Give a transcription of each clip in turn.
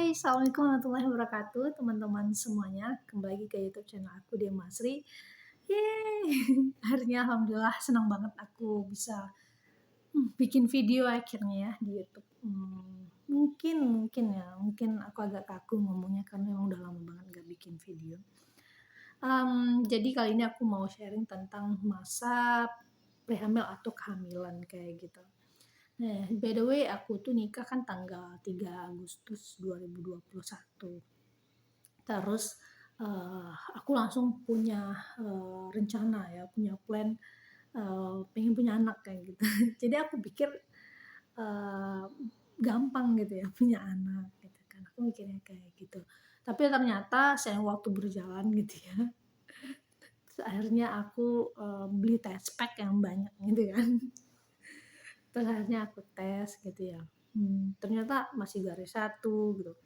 Assalamualaikum warahmatullahi wabarakatuh, teman-teman semuanya. Kembali lagi ke YouTube channel aku, Dian Masri. Yeay, akhirnya alhamdulillah senang banget aku bisa bikin video akhirnya ya di YouTube. Mungkin aku agak kaku ngomongnya karena memang udah lama banget gak bikin video. Jadi kali ini aku mau sharing tentang masa prehamil atau kehamilan kayak gitu. Nah, by the way aku tuh nikah kan tanggal 3 Agustus 2021. Terus, aku langsung punya, rencana ya, punya plan, pengen punya anak kayak gitu. Jadi aku pikir, eee, gampang gitu ya punya anak gitu kan, aku mikirnya kayak gitu. Tapi ternyata seiring waktu berjalan gitu ya, terus akhirnya aku, beli test pack yang banyak gitu kan. Terus akhirnya aku tes gitu ya, ternyata masih garis satu gitu,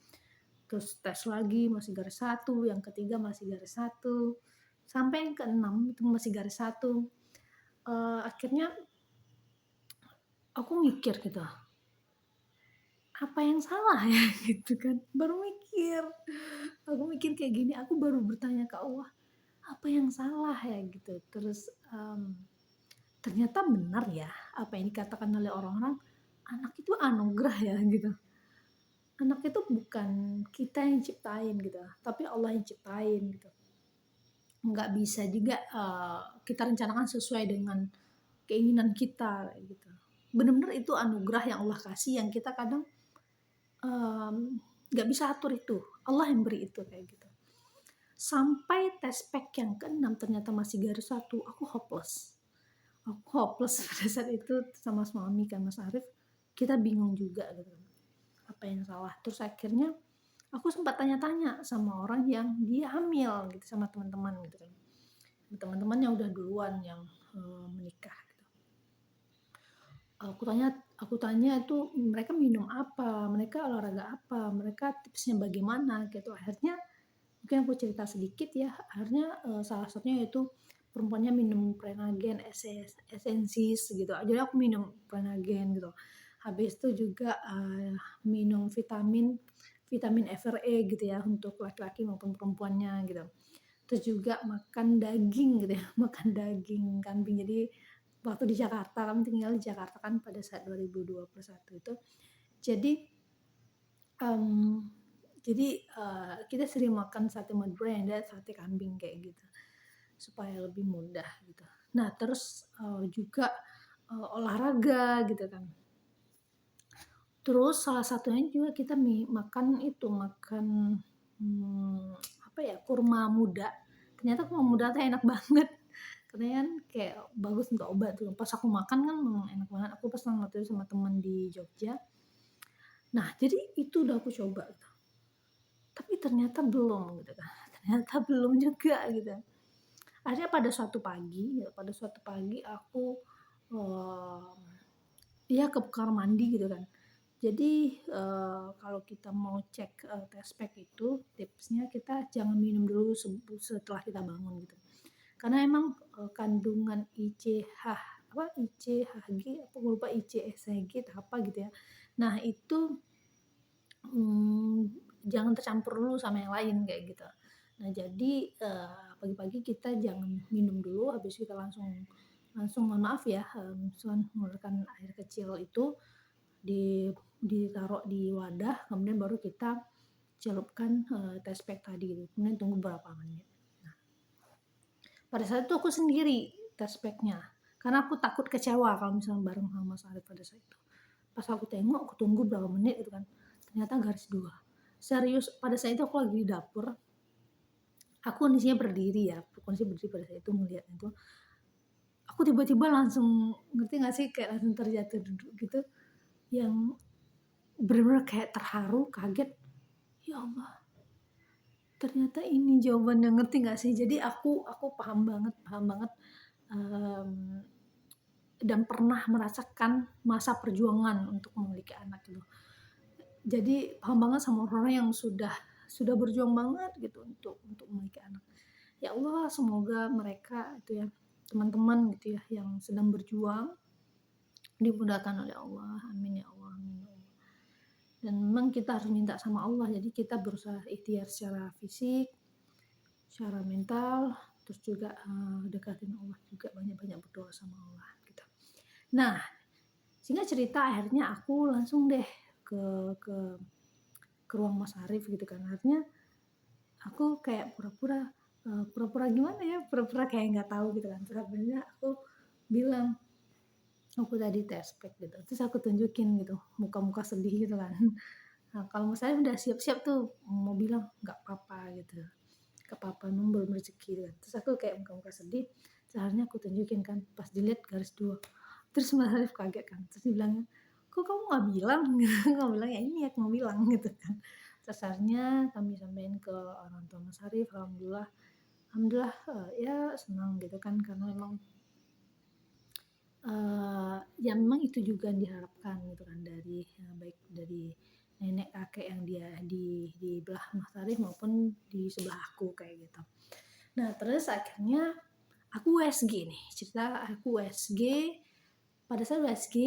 terus tes lagi masih garis satu, yang ketiga masih garis satu, sampai yang keenam itu masih garis satu. Akhirnya aku mikir gitu, apa yang salah ya gitu kan, baru mikir, aku mikir kayak gini, aku baru bertanya ke Allah, apa yang salah ya gitu. Terus, ternyata benar ya apa yang dikatakan oleh orang-orang, anak itu anugerah ya gitu. Anak itu bukan kita yang ciptain gitu, tapi Allah yang ciptain gitu. Nggak bisa juga, kita rencanakan sesuai dengan keinginan kita kayak gitu. Bener-bener itu anugerah yang Allah kasih yang kita kadang, nggak bisa atur itu, Allah yang beri itu kayak gitu. Sampai tes pack yang ke-6 ternyata masih garis satu, aku hopeless. Aku hopeless pada saat itu sama suami kan, Mas Arif, kita bingung juga gitu kan, apa yang salah. Terus akhirnya aku sempat tanya-tanya sama orang yang dia hamil gitu, sama teman-teman gitu kan. Teman-temannya udah duluan yang, menikah gitu. Aku tanya itu mereka minum apa, mereka olahraga apa, mereka tipsnya bagaimana gitu. Akhirnya mungkin aku cerita sedikit ya, akhirnya, salah satunya yaitu perempuannya minum Prenagen Essensis gitu, jadi aku minum Prenagen gitu. Habis itu juga, minum vitamin vitamin FRE gitu ya untuk laki-laki maupun perempuannya gitu. Terus juga makan daging gitu ya, makan daging kambing. Jadi waktu di Jakarta, kami tinggal di Jakarta kan pada saat 2021 itu. Jadi, mmm, kita sering makan sate Madura yang ada sate kambing kayak gitu, supaya lebih mudah gitu. Nah terus, juga, olahraga gitu kan. Terus salah satunya juga kita makan itu, mmm, apa ya, kurma muda. Ternyata kurma muda tuh enak banget, katanya kan kayak bagus untuk obat tuh. Pas aku makan kan memang enak banget, aku pesan waktu itu sama temen di Jogja. Nah jadi itu udah aku coba tuh, tapi ternyata belum gitu kan, ternyata belum juga gitu. Akhirnya pada suatu pagi aku, ya ke kamar mandi gitu kan. Jadi, kalau kita mau cek, test pack itu tipsnya kita jangan minum dulu setelah kita bangun gitu. Karena emang, kandungan ICHG apa aku lupa, ICSG atau apa gitu ya. Nah itu, jangan tercampur dulu sama yang lain kayak gitu. Nah jadi, pagi-pagi kita jangan minum dulu, habis kita langsung langsung mohon maaf ya, misalkan mengeluarkan air kecil itu ditaruh di wadah, kemudian baru kita celupkan, test pack tadi gitu, kemudian tunggu beberapa menit. Nah, pada saat itu aku sendiri test pack-nya, karena aku takut kecewa kalau misalnya bareng sama Mas Arif pada saat itu. Pas aku tengok, aku tunggu berapa menit gitu kan, ternyata garis 2. Serius, pada saat itu aku lagi di dapur, aku kondisinya berdiri ya, kondisi berdiri pada saat itu melihat itu, aku tiba-tiba langsung, ngerti gak sih, kayak langsung terjatuh duduk gitu, yang bener-bener kayak terharu, kaget, ya Allah, ternyata ini jawabannya, ngerti gak sih? Jadi aku paham banget, mmm, dan pernah merasakan masa perjuangan untuk memiliki anak gitu. Jadi paham banget sama orang-orang yang sudah berjuang banget gitu untuk memiliki anak. Ya Allah, semoga mereka itu ya, teman-teman gitu ya, yang sedang berjuang dimudahkan oleh Allah. Amin ya Allah, amin ya Allah. dan memang kita harus minta sama Allah. Jadi kita berusaha ikhtiar secara fisik, secara mental, terus juga dekatin Allah juga, banyak-banyak berdoa sama Allah gitu. Nah, singkat cerita akhirnya aku langsung deh ke ke ke ruang Mas Arif gitu kan. Artinya aku kayak pura-pura gimana ya, pura-pura kayak nggak tahu gitu kan. Terus akhirnya aku bilang, aku tadi tespek gitu. Terus aku tunjukin gitu, muka-muka sedih gitu kan. Nah, kalau Mas Arif udah siap-siap tuh mau bilang nggak apa-apa gitu. Nggak apa-apa, memang belum rezeki gitu kan. Terus aku kayak muka-muka sedih. Terus akhirnya aku tunjukin kan, pas dilihat garis 2. Terus Mas Arif kaget kan. Terus dia bilang, kok kamu nggak bilang? Nggak bilang ya ini aku mau bilang gitu kan. Terus akhirnya kami sampaikan ke orang tua Mas Arif, alhamdulillah, alhamdulillah ya senang gitu kan karena memang ya memang itu juga yang diharapkan gitu kan dari baik dari nenek kakek yang dia di belah Mas Arif maupun di sebelah aku kayak gitu. Nah terus akhirnya aku USG nih, cerita aku USG, pada saat USG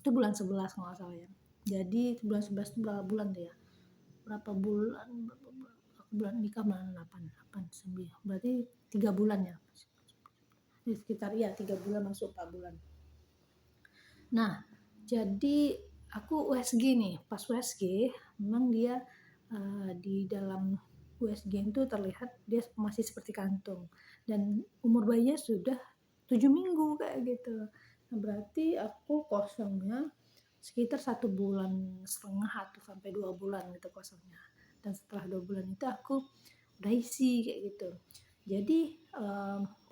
itu bulan 11 kalau nggak salah ya. Jadi bulan 11 itu berapa bulan tuh ya? Berapa bulan? Aku bulan nikah bulan 8, 8, 9, berarti 3 bulan ya. Di sekitar ya 3 bulan masuk 4 bulan. Nah, jadi aku USG nih, pas USG memang dia di dalam USG itu terlihat dia masih seperti kantung dan umur bayinya sudah 7 minggu kayak gitu. Nah, berarti aku kosongnya sekitar 1,5 bulan atau sampai 2 bulan gitu kosongnya. Dan setelah 2 bulan itu aku udah isi kayak gitu. Jadi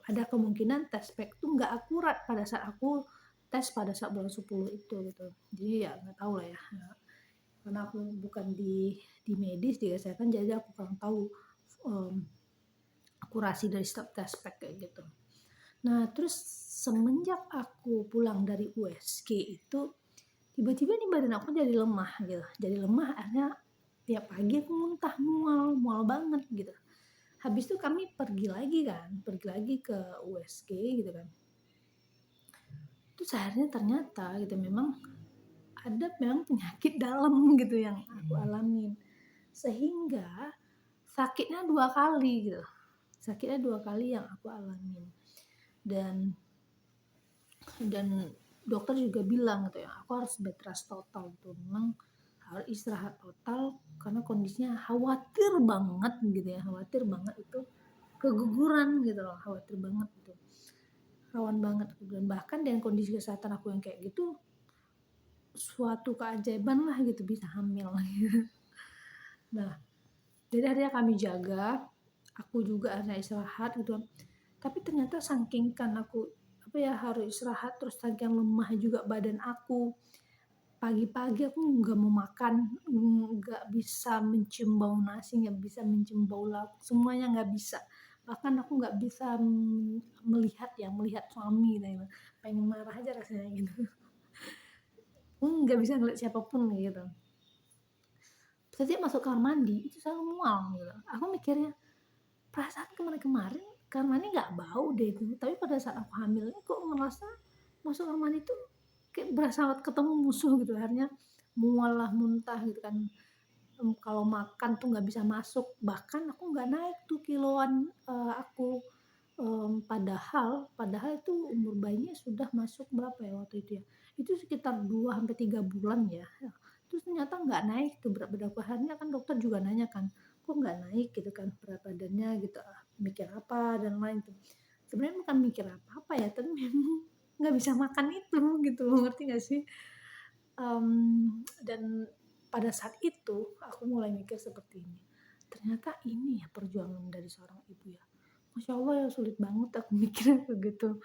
ada kemungkinan tes pack tuh nggak akurat pada saat aku tes pada saat bulan 10 itu gitu. Jadi ya nggak tahu lah ya. Karena aku bukan di medis, di kesehatan, jadi aku kurang tahu akurasi dari setiap tes pack kayak gitu. Nah terus semenjak aku pulang dari USG itu tiba-tiba nih badan aku jadi lemah gitu. Jadi lemah akhirnya tiap pagi aku muntah, mual banget gitu. Habis itu kami pergi lagi ke USG gitu kan. Terus akhirnya ternyata gitu memang ada memang penyakit dalam gitu yang aku alamin. Sehingga sakitnya 2 kali gitu. Sakitnya 2 kali yang aku alamin. Dan dokter juga bilang gitu ya, aku harus bed rest total tuh. Memang harus istirahat total karena kondisinya khawatir banget gitu ya, khawatir banget itu keguguran gitu loh, khawatir banget gitu, rawan banget. Dan bahkan dengan kondisi kesehatan aku yang kayak gitu, suatu keajaiban lah gitu bisa hamil gitu. Nah jadi akhirnya kami jaga, aku juga akhirnya istirahat gitu. Tapi ternyata saking kan aku apa ya harus istirahat, terus saking lemah juga badan aku, pagi-pagi aku nggak mau makan, nggak bisa mencium bau nasi, nggak bisa mencium bau lauk, semuanya nggak bisa. Bahkan aku nggak bisa melihat suami gitu. Pengen marah aja rasanya gitu. Nggak bisa ngeliat siapapun gitu. Setiap masuk kamar mandi itu selalu mual gitu. Aku mikirnya perasaan kemarin-kemarin kamar mandi nggak bau deh itu. Tapi pada saat aku hamil ini kok ngerasa masuk kamar mandi itu kayak berasa ketemu musuh gitu. Akhirnya mual lah, muntah gitu kan. Kalau makan tuh nggak bisa masuk, bahkan aku nggak naik tuh kiloan aku. Padahal itu umur bayinya sudah masuk berapa ya waktu itu ya, itu sekitar 2 sampai 3 bulan ya. Terus ternyata nggak naik tuh berat badan aku. Akhirnya kan dokter juga nanya kan, kok nggak naik gitu kan berat badannya gitu, mikir apa dan lain tuh. Sebenarnya bukan mikir apa-apa ya, tapi memang nggak bisa makan itu gitu, ngerti nggak sih? Dan pada saat itu aku mulai mikir seperti ini, ternyata ini ya perjuangan dari seorang ibu ya. Masya Allah ya, sulit banget aku mikirnya begitu.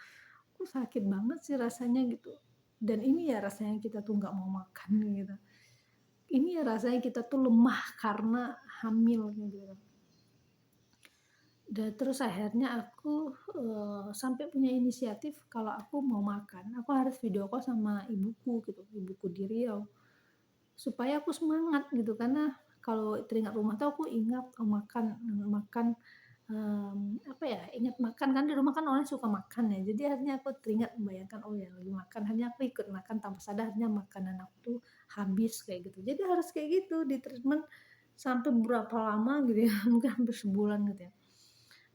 Kok sakit banget sih rasanya gitu. Dan ini ya rasanya kita tuh nggak mau makan gitu. Ini ya rasanya kita tuh lemah karena hamil gitu. Dan terus akhirnya aku sampai punya inisiatif kalau aku mau makan, aku harus video call sama ibuku gitu, ibuku di Riau. Supaya aku semangat gitu, karena kalau teringat rumah tuh aku ingat makan makan apa ya, ingat makan kan di rumah kan orang suka makan ya. Jadi akhirnya aku teringat membayangkan, oh ya lagi makan, hanya aku ikut makan tanpa sadar, akhirnya makanan aku tuh habis kayak gitu. Jadi harus kayak gitu di treatment sampai berapa lama gitu ya, mungkin hampir sebulan gitu ya.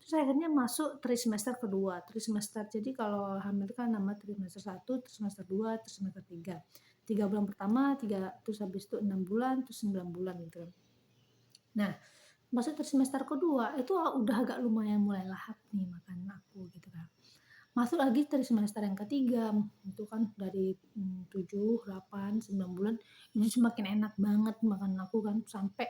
Terus akhirnya masuk trimester kedua, trimester jadi kalau hamil itu kan nama trimester 1, trimester 2, trimester 3. 3 bulan pertama, 3 terus habis itu 6 bulan, terus 9 bulan gitu. Nah, masuk trimester kedua itu udah agak lumayan mulai lahap nih makan aku gitu kan. Masuk lagi trimester yang ketiga, itu kan dari 7, 8, 9 bulan itu semakin enak banget makan aku kan sampai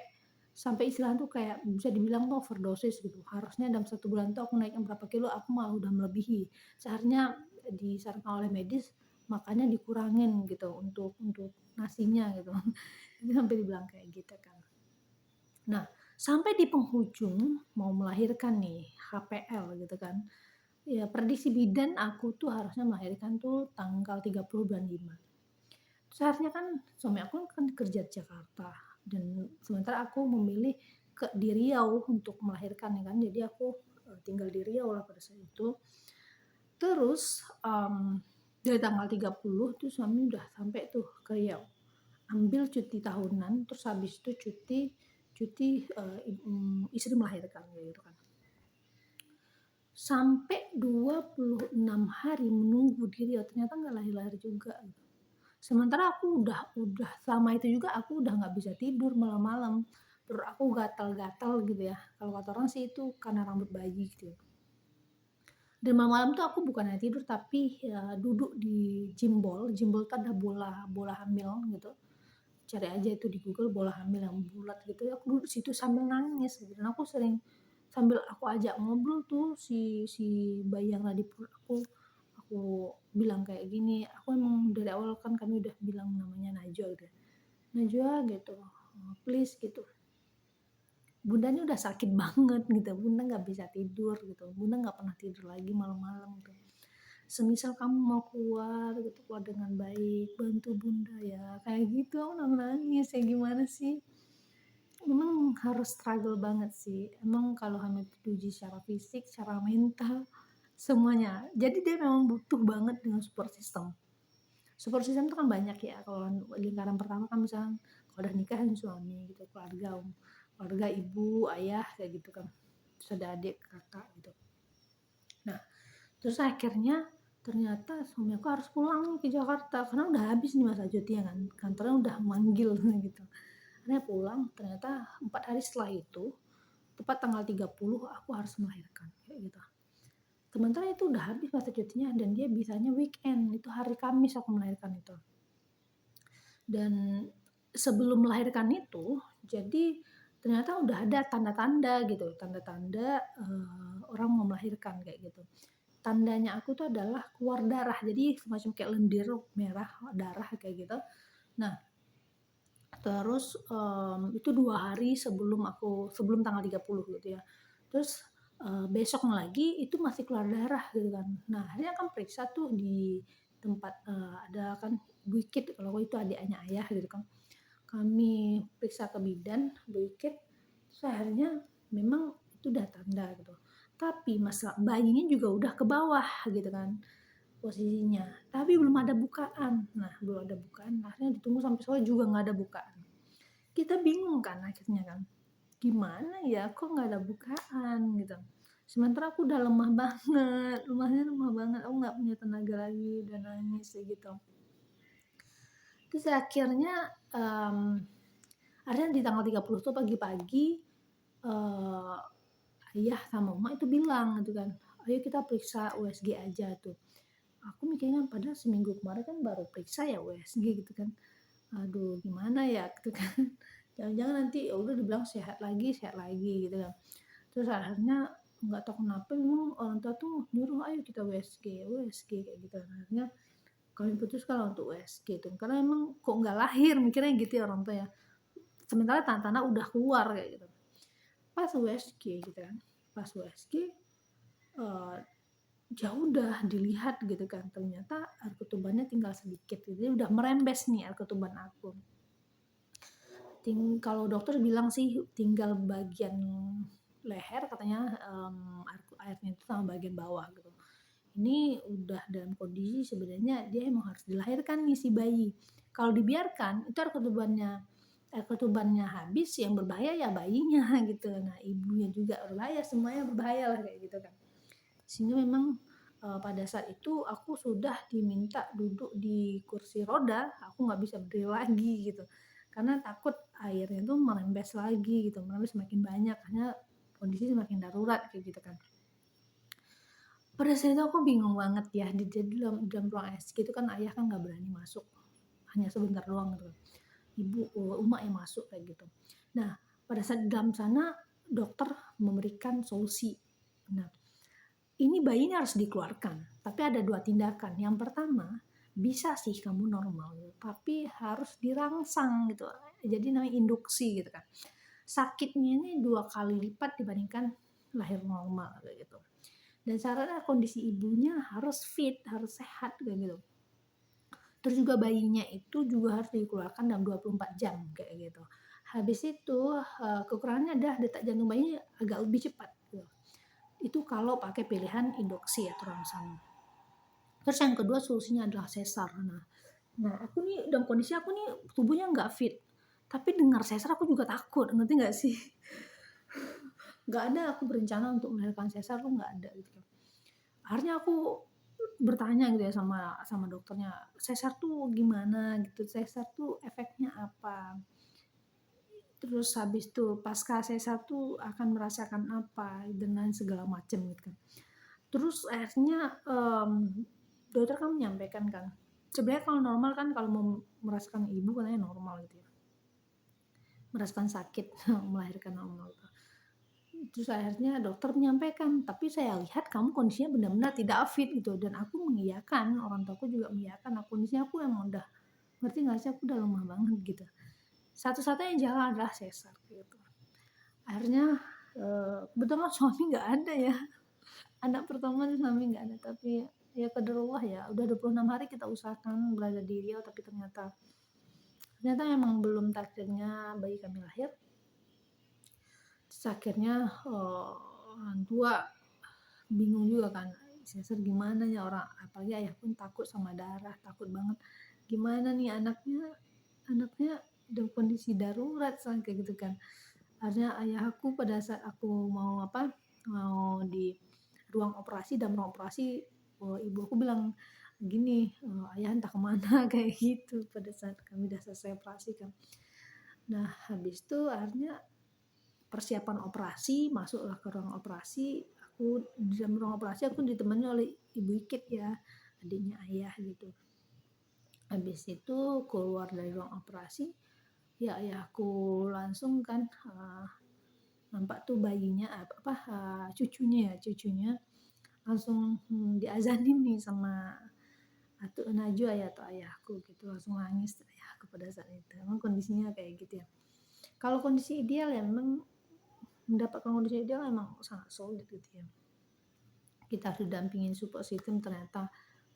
sampai istilahnya tuh kayak bisa dibilang tuh overdosis gitu. Harusnya dalam 1 bulan tuh aku naiknya berapa kilo, aku malah udah melebihi. Seharusnya disarankan oleh medis makanya dikurangin gitu untuk nasinya gitu. Jadi sampai dibilang kayak gitu kan. Nah, sampai di penghujung mau melahirkan nih, HPL gitu kan. Ya prediksi bidan aku tuh harusnya melahirkan tuh tanggal 30 bulan 5. Seharusnya kan suami aku kan kerja di Jakarta dan sementara aku memilih di Riau untuk melahirkan ya kan. Jadi aku tinggal di Riau lah pada saat itu. Terus dari tanggal 30 tuh suami udah sampai tuh ke Riau. Ambil cuti tahunan, terus habis itu cuti cuti istri melahirkan gitu kan. Sampai 26 hari menunggu di Riau ternyata nggak lahir-lahir juga gitu. Sementara aku udah selama itu juga aku udah nggak bisa tidur malam-malam. Perut aku gatal-gatal gitu ya. Kalau kata orang sih itu karena rambut bayi gitu ya. Dan malam-malam tuh aku bukannya tidur tapi ya duduk di Jimbol. Jimbol tuh ada bola hamil gitu. Cari aja itu di Google bola hamil yang bulat gitu. Aku duduk situ sambil nangis gitu. Dan aku sering sambil aku ajak ngobrol tuh si bayi yang ada di perut aku bilang kayak gini, aku emang dari awal kan kami udah bilang namanya Najwa gitu ya. Najwa gitu, please gitu. Bunda ini udah sakit banget gitu, bunda nggak bisa tidur gitu, bunda nggak pernah tidur lagi malam-malam gitu. Semisal kamu mau keluar gitu, keluar dengan baik, bantu bunda ya, kayak gitu. Aku nangis ya gimana sih. Memang harus struggle banget sih. Emang kalau hamil itu diuji secara fisik, secara mental, semuanya. Jadi dia memang butuh banget dengan support system. Support system itu kan banyak ya. Kalau lingkaran pertama kan misalnya kalau udah nikah kan suami gitu, keluarga ibu, ayah kayak gitu kan. Terus ada adik, kakak gitu. Nah, terus akhirnya ternyata suami aku harus pulang ke Jakarta karena udah habis nih masa cutinya kan. Kantornya udah manggil gitu. Akhirnya pulang, ternyata 4 hari setelah itu, tepat tanggal 30 aku harus melahirkan kayak gitu. Sementara itu udah habis masa cutinya dan dia bisanya weekend, itu hari Kamis aku melahirkan itu. Dan sebelum melahirkan itu, jadi ternyata udah ada tanda-tanda gitu, tanda-tanda orang mau melahirkan kayak gitu. Tandanya aku tuh adalah keluar darah, jadi semacam kayak lendir merah darah kayak gitu. Nah, terus itu 2 hari sebelum tanggal 30 gitu ya. Terus besoknya lagi itu masih keluar darah gitu kan. Nah, akhirnya kan periksa tuh di tempat ada kan Bu Ikit, kalau itu adiknya ayah gitu kan. Kami periksa ke bidan Bu Ikit, terus akhirnya memang itu udah tanda gitu. Tapi masalah bayinya juga udah ke bawah gitu kan posisinya. Tapi belum ada bukaan. Nah, belum ada bukaan. Akhirnya ditunggu sampai sore juga nggak ada bukaan. Kita bingung kan akhirnya kan. Gimana ya kok nggak ada bukaan gitu. Sementara aku udah lemah banget, lemah banget, aku nggak punya tenaga lagi, udah nangis gitu. Terus akhirnya di tanggal 30 tuh pagi-pagi uh, ayah sama mama itu bilang gitu kan, ayo kita periksa USG aja tuh. Aku mikirnya padahal seminggu kemarin kan baru periksa ya USG gitu kan. Aduh gimana ya gitu kan. Jangan-jangan nanti ya udah dibilang sehat lagi gitu kan. Terus akhirnya nggak tahu kenapa memang orang tua tuh nyuruh ayo kita USG kayak gitu. Akhirnya kami putuskan untuk USG itu karena emang kok nggak lahir mikirnya gitu ya orang tua ya. Sementara tanda-tanda udah keluar kayak gitu. Pas USG gitu kan. Pas USG ya udah dilihat gitu kan, ternyata air ketubannya tinggal sedikit, jadi udah merembes nih air ketuban aku. Kalau dokter bilang sih tinggal bagian leher katanya airnya itu sama bagian bawah gitu. ini udah dalam kondisi sebenarnya dia emang harus dilahirkan nih si bayi. Kalau dibiarkan itu air ketubannya habis, yang berbahaya ya bayinya gitu. Nah, ibunya juga berbahaya, semuanya berbahaya lah kayak gitu kan. Sehingga memang pada saat itu aku sudah diminta duduk di kursi roda, aku nggak bisa berdiri lagi gitu. Karena takut airnya tuh merembes lagi gitu, merembes semakin banyak karena kondisi semakin darurat kayak gitu kan. Pada saat itu aku bingung banget ya, jadi dalam ruang ICU itu kan ayah kan nggak berani masuk, hanya sebentar doang gitu. Ibu, emak yang masuk kayak gitu. Nah, pada saat di dalam sana dokter memberikan solusi. Nah, ini bayi ini harus dikeluarkan, tapi ada 2 tindakan. Yang pertama, bisa sih kamu normal, tapi harus dirangsang gitu. Jadi namanya induksi gitu kan. Sakitnya ini 2 kali lipat dibandingkan lahir normal kayak gitu. Dan syaratnya kondisi ibunya harus fit, harus sehat kayak gitu. Terus juga bayinya itu juga harus dikeluarkan dalam 24 jam kayak gitu. Habis itu kekurangannya adalah detak jantung bayinya agak lebih cepat gitu. Itu kalau pakai pilihan induksi atau rangsang. Terus yang kedua solusinya adalah sesar. Nah aku nih dalam kondisi aku nih tubuhnya nggak fit. Tapi dengar sesar aku juga takut, ngerti nggak sih? Nggak ada aku berencana untuk melahirkan sesar tuh nggak ada gitu. Akhirnya aku bertanya gitu ya sama dokternya, sesar tuh gimana gitu, sesar tuh efeknya apa? Terus habis itu pasca sesar tuh akan merasakan apa dengan segala macam gitu kan. Terus akhirnya dokter kan menyampaikan kan, sebenarnya kalau normal kan kalau mau merasakan ibu katanya normal gitu ya, merasakan sakit melahirkan normal. Terus akhirnya dokter menyampaikan, tapi saya lihat kamu kondisinya benar-benar tidak fit gitu, dan aku mengiyakan, orang tuaku juga mengiyakan, nah, kondisinya aku emang udah, ngerti nggak sih, aku udah lemah banget gitu. Satu-satunya jalan adalah sesar gitu. Akhirnya kebetulan suami nggak ada ya, anak pertama suami nggak ada, tapi ya qadarullah ya, udah 26 hari kita usahakan berada di Riau, tapi ternyata memang belum takdirnya bayi kami lahir. Terus akhirnya orang tua bingung juga kan, sesar gimana ya, orang apalagi ayah pun takut sama darah, takut banget gimana nih anaknya dalam kondisi darurat kayak gitu kan. Akhirnya ayah aku pada saat aku mau di ruang operasi, dalam ruang operasi ibu aku bilang gini, ayah entah kemana kayak gitu pada saat kami udah selesai operasi kan. Nah habis itu akhirnya persiapan operasi, masuklah ke ruang operasi. Aku di dalam ruang operasi aku ditemani oleh ibu Ikit ya, adiknya ayah gitu. Habis itu keluar dari ruang operasi, ya ayahku langsung kan nampak tuh bayinya cucunya langsung diazanin nih sama Atu Najwa ya, atau ayahku gitu, langsung nangis ayahku pada saat itu. Emang kondisinya kayak gitu ya. Kalau kondisi ideal ya memang mendapatkan kondisi ideal emang sangat sulit gitu ya. Kita harus dampingin support system, ternyata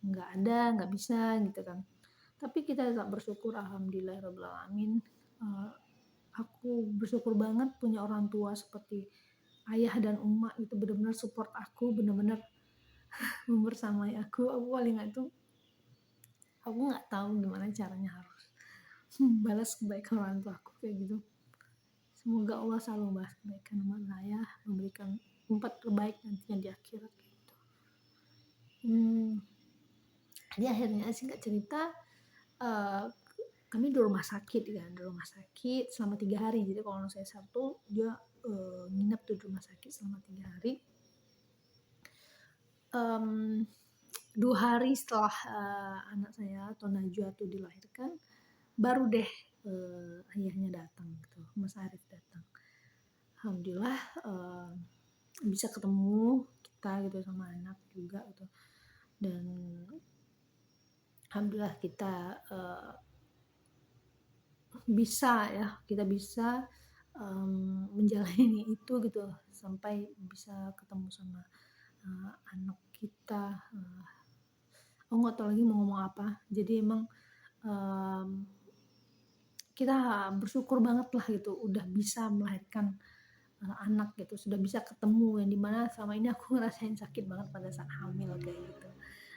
nggak bisa gitu kan. Tapi kita tetap bersyukur, alhamdulillahirobbilalamin. Aku bersyukur banget punya orang tua seperti ayah dan emak itu, benar-benar support aku, benar-benar membersamai aku. Aku paling nggak itu, aku nggak tahu gimana caranya harus balas kebaikan orang tua aku kayak gitu. Semoga Allah selalu membalas kebaikan emak saya, memberikan tempat terbaik nantinya di akhirat gitu. Jadi akhirnya singkat cerita, kami di rumah sakit kan, selama 3 hari. Jadi kalau saya Sabtu dia nginep tuh di rumah sakit selama 3 hari. 2 hari setelah anak saya atau Najwa tuh dilahirkan, baru deh ayahnya datang gitu, Mas Arif datang. Alhamdulillah bisa ketemu kita gitu sama anak juga gitu, dan alhamdulillah kita bisa menjalani itu gitu sampai bisa ketemu sama anak kita. Aku nggak tahu lagi mau ngomong apa. Jadi emang kita bersyukur banget lah gitu, udah bisa melahirkan anak gitu, sudah bisa ketemu, yang dimana selama ini aku ngerasain sakit banget pada saat hamil kayak gitu.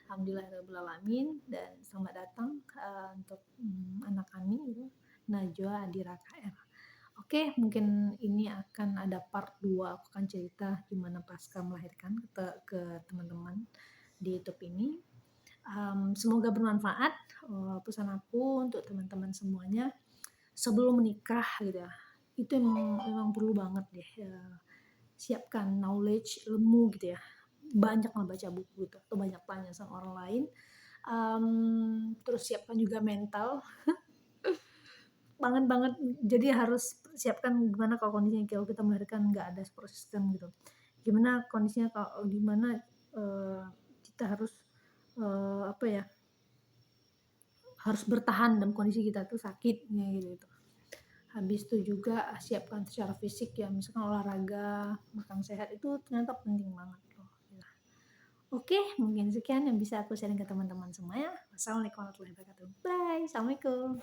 Alhamdulillahirobbilalamin, dan selamat datang, untuk, anak kami gitu, Najwa Adira KR. Oke, mungkin ini akan ada part 2, aku akan cerita gimana pasca melahirkan ke teman-teman di YouTube ini. Semoga bermanfaat, pesan aku untuk teman-teman semuanya, sebelum menikah gitu ya, itu memang perlu banget deh, siapkan knowledge, ilmu gitu ya. Banyaklah baca buku gitu, atau banyak tanya sama orang lain. Terus siapkan juga mental, banget, jadi harus siapkan gimana kalau kondisinya kalau kita melahirkan nggak ada support system gitu. Gimana kondisinya kalau gimana, kita harus, apa ya, harus bertahan dalam kondisi kita tuh sakit, gitu. Habis itu juga siapkan secara fisik ya, misalkan olahraga, makan sehat, itu ternyata penting banget loh, gitu. Oke, mungkin sekian yang bisa aku sharing ke teman-teman semuanya. Wassalamualaikum warahmatullahi wabarakatuh. Bye, assalamualaikum.